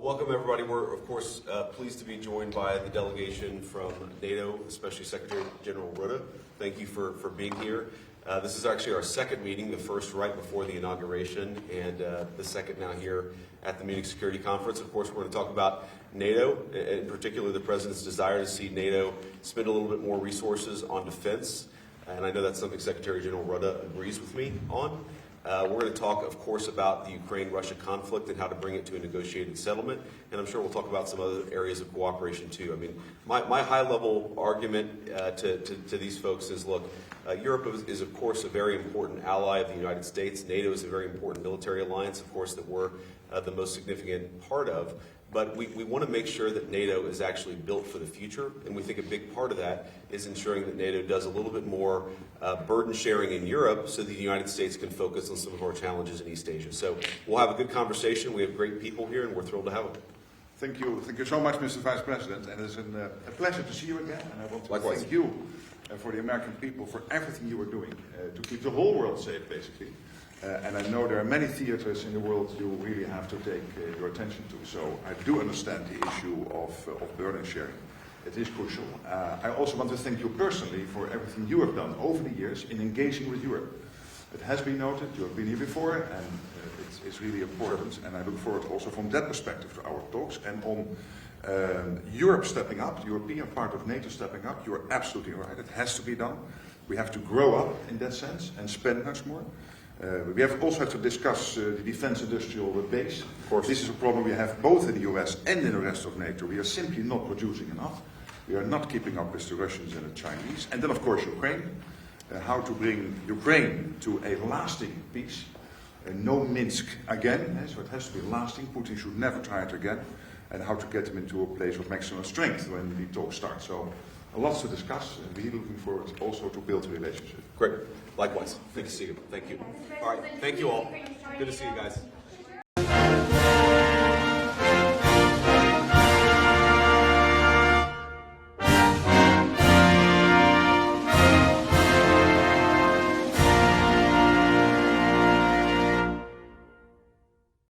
welcome everybody. We're, of course, pleased to be joined by the delegation from NATO, especially Secretary General Rutte. Thank you for being here. This is actually our second meeting, the first right before the inauguration, and the second now here at the Munich Security Conference. Of course, we're going to talk about NATO, in particular the President's desire to see NATO spend a little bit more resources on defense. And I know that's something Secretary General Rutte agrees with me on. We're going to talk, of course, about the Ukraine-Russia conflict and how to bring it to a negotiated settlement. And I'm sure we'll talk about some other areas of cooperation, too. I mean, my high-level argument to these folks is, look, Europe is, of course, a very important ally of the United States. NATO is a very important military alliance, of course, that we're the most significant part of. But we want to make sure that NATO is actually built for the future, and we think a big part of that is ensuring that NATO does a little bit more burden sharing in Europe so that the United States can focus on some of our challenges in East Asia. So we'll have a good conversation. We have great people here, and we're thrilled to have them. Thank you so much, Mr. Vice President, and it's a pleasure to see you again. And I want to Likewise. Thank you for the American people for everything you are doing to keep the whole world safe, basically. And I know there are many theaters in the world you really have to take your attention to. So I do understand the issue of burden sharing. It is crucial. I also want to thank you personally for everything you have done over the years in engaging with Europe. It has been noted, you have been here before, and it's really important. And I look forward also from that perspective to our talks. And on Europe stepping up, the European part of NATO stepping up, you are absolutely right. It has to be done. We have to grow up in that sense and spend much more. We also have to discuss the defense industrial base. Of course, this is a problem we have both in the US and in the rest of NATO. We are simply not producing enough. We are not keeping up with the Russians and the Chinese. And then, of course, Ukraine. How to bring Ukraine to a lasting peace. No Minsk again, so it has to be lasting. Putin should never try it again. And how to get them into a place of maximum strength when the talks start. So, a lot to discuss, and we're looking forward also to build a relationship. Great. Likewise. Good to see you. Thank you. All right. Thank you all. Good to see you guys.